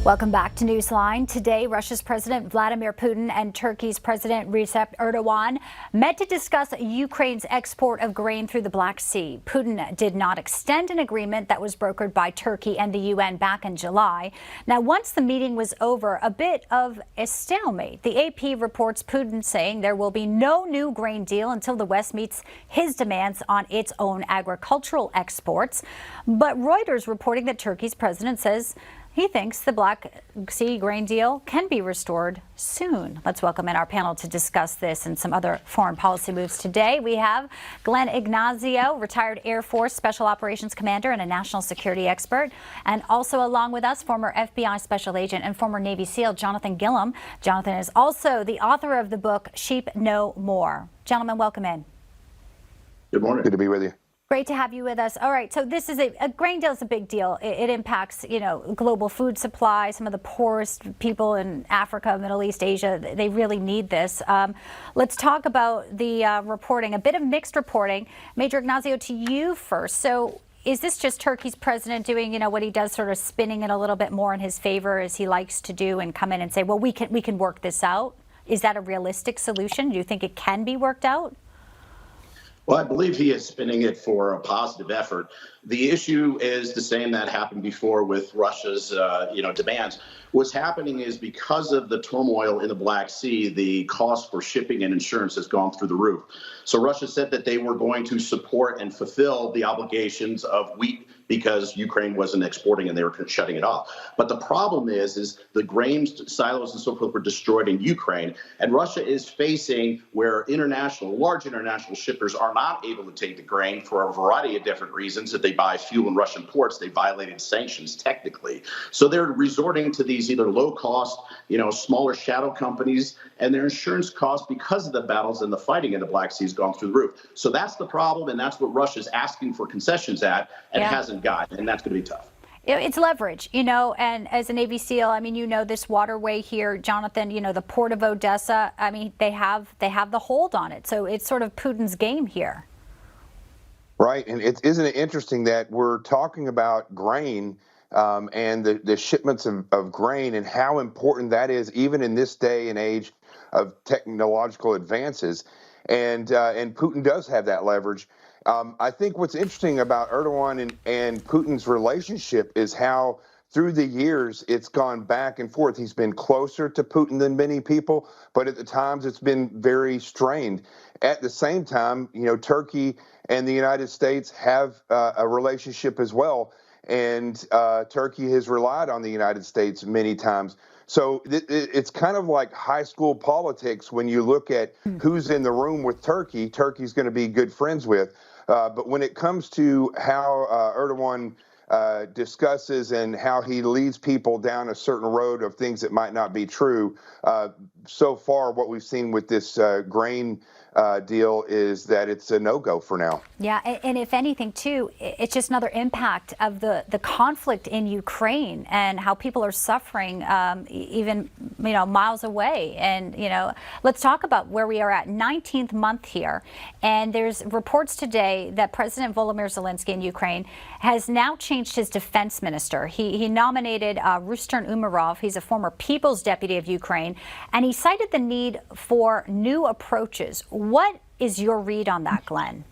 Welcome back to Newsline. Today, Russia's President Vladimir Putin and Turkey's President Recep Erdogan met to discuss Ukraine's export of grain through the Black Sea. Putin did not extend an agreement that was brokered by Turkey and the UN back in July. Now, once the meeting was over, a bit of a stalemate. The AP reports Putin saying there will be no new grain deal until the West meets his demands on its own agricultural exports. But Reuters reporting that Turkey's president says he thinks the Black Sea grain deal can be restored soon. Let's welcome in our panel to discuss this and some other foreign policy moves today. We have Glenn Ignazio, retired Air Force Special Operations Commander and a national security expert. And also along with us, former FBI Special Agent and former Navy SEAL Jonathan Gilliam. Jonathan is also the author of the book Sheep Know More. Gentlemen, welcome in. Good morning. Good to be with you. Great to have you with us. All right, so this is a grain deal is a big deal. It impacts, global food supply. Some of the poorest people in Africa, Middle East, Asia, they really need this. Let's talk about the reporting, a bit of mixed reporting. Major Ignazio, to you first. So is this just Turkey's president doing, what he does, sort of spinning it a little bit more in his favor as he likes to do and come in and say, well, we can work this out? Is that a realistic solution? Do you think it can be worked out? Well, I believe he is spinning it for a positive effort. The issue is the same that happened before with Russia's, demands. What's happening is because of the turmoil in the Black Sea, the cost for shipping and insurance has gone through the roof. So Russia said that they were going to support and fulfill the obligations of wheat because Ukraine wasn't exporting and they were shutting it off. But the problem is the grain silos and so forth were destroyed in Ukraine, and Russia is facing where large international shippers are not able to take the grain for a variety of different reasons. If they buy fuel in Russian ports, they violated sanctions technically. So they're resorting to these either low cost, smaller shadow companies, and their insurance costs because of the battles and the fighting in the Black Sea has gone through the roof. So that's the problem, and that's what Russia's asking for concessions at, and hasn't gotten, and that's going to be tough. It's leverage, and as a Navy SEAL, this waterway here, Jonathan, the port of Odessa, they have the hold on it. So it's sort of Putin's game here. Right. And isn't it interesting that we're talking about grain and the shipments of grain and how important that is, even in this day and age of technological advances. And Putin does have that leverage. I think what's interesting about Erdogan and Putin's relationship is how through the years it's gone back and forth. He's been closer to Putin than many people, but at the times it's been very strained. At the same time, Turkey and the United States have a relationship as well, and Turkey has relied on the United States many times. So it's kind of like high school politics when you look at who's in the room with Turkey. Turkey's going to be good friends with. But when it comes to how Erdogan discusses and how he leads people down a certain road of things that might not be true, so far what we've seen with this grain deal is that it's a no-go for now. Yeah, and if anything, too, it's just another impact of the conflict in Ukraine and how people are suffering even, miles away. And, let's talk about where we are at 19th month here. And there's reports today that President Volodymyr Zelensky in Ukraine has now changed his defense minister. He nominated Rustem Umerov. He's a former People's Deputy of Ukraine, and he cited the need for new approaches. What is your read on that, Glenn?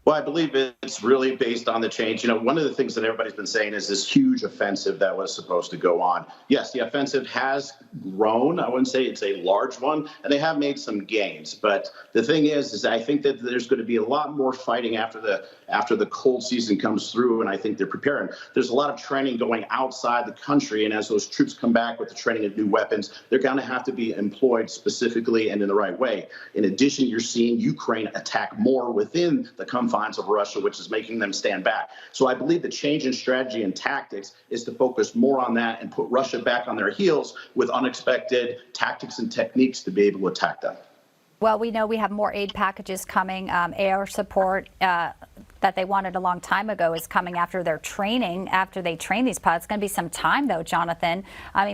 Well, I believe it's really based on the change. One of the things that everybody's been saying is this huge offensive that was supposed to go on. Yes, the offensive has grown. I wouldn't say it's a large one, and they have made some gains. But the thing is I think that there's going to be a lot more fighting after the cold season comes through, and I think they're preparing. There's a lot of training going outside the country, and as those troops come back with the training of new weapons, they're going to have to be employed specifically and in the right way. In addition, you're seeing Ukraine attack more within the confines of Russia, which is making them stand back. So I believe the change in strategy and tactics is to focus more on that and put Russia back on their heels with unexpected tactics and techniques to be able to attack them. Well, we know we have more aid packages coming. Air support that they wanted a long time ago is coming after their training, after they train these pilots. It's going to be some time, though, Jonathan.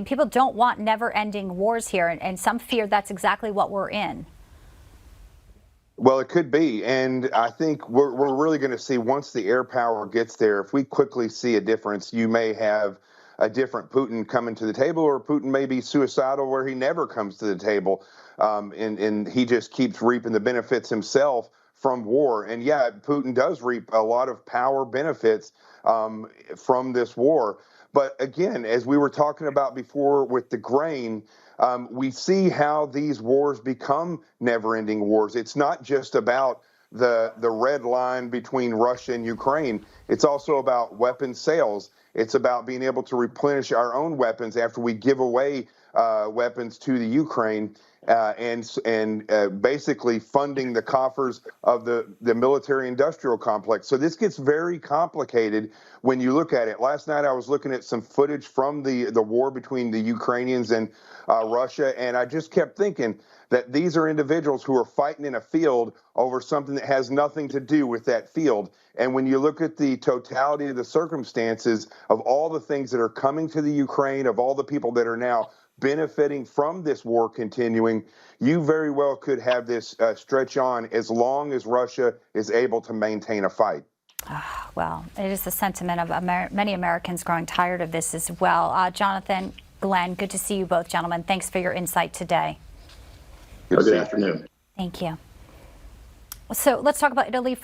People don't want never-ending wars here, and some fear that's exactly what we're in. Well, it could be. And I think we're really going to see once the air power gets there, if we quickly see a difference, you may have a different Putin coming to the table, or Putin may be suicidal where he never comes to the table, and he just keeps reaping the benefits himself from war. And yeah, Putin does reap a lot of power benefits from this war. But again, as we were talking about before with the grain, we see how these wars become never-ending wars. It's not just about the red line between Russia and Ukraine. It's also about weapon sales. It's about being able to replenish our own weapons after we give away weapons to the Ukraine, and basically funding the coffers of the military-industrial complex. So this gets very complicated when you look at it. Last night I was looking at some footage from the war between the Ukrainians and Russia, and I just kept thinking that these are individuals who are fighting in a field over something that has nothing to do with that field. And when you look at the totality of the circumstances of all the things that are coming to the Ukraine, of all the people that are now benefiting from this war continuing, you very well could have this stretch on as long as Russia is able to maintain a fight. Well, it is the sentiment of many Americans growing tired of this as well. Jonathan, Glenn, good to see you both, gentlemen. Thanks for your insight today. Good afternoon. Thank you. So let's talk about Italy.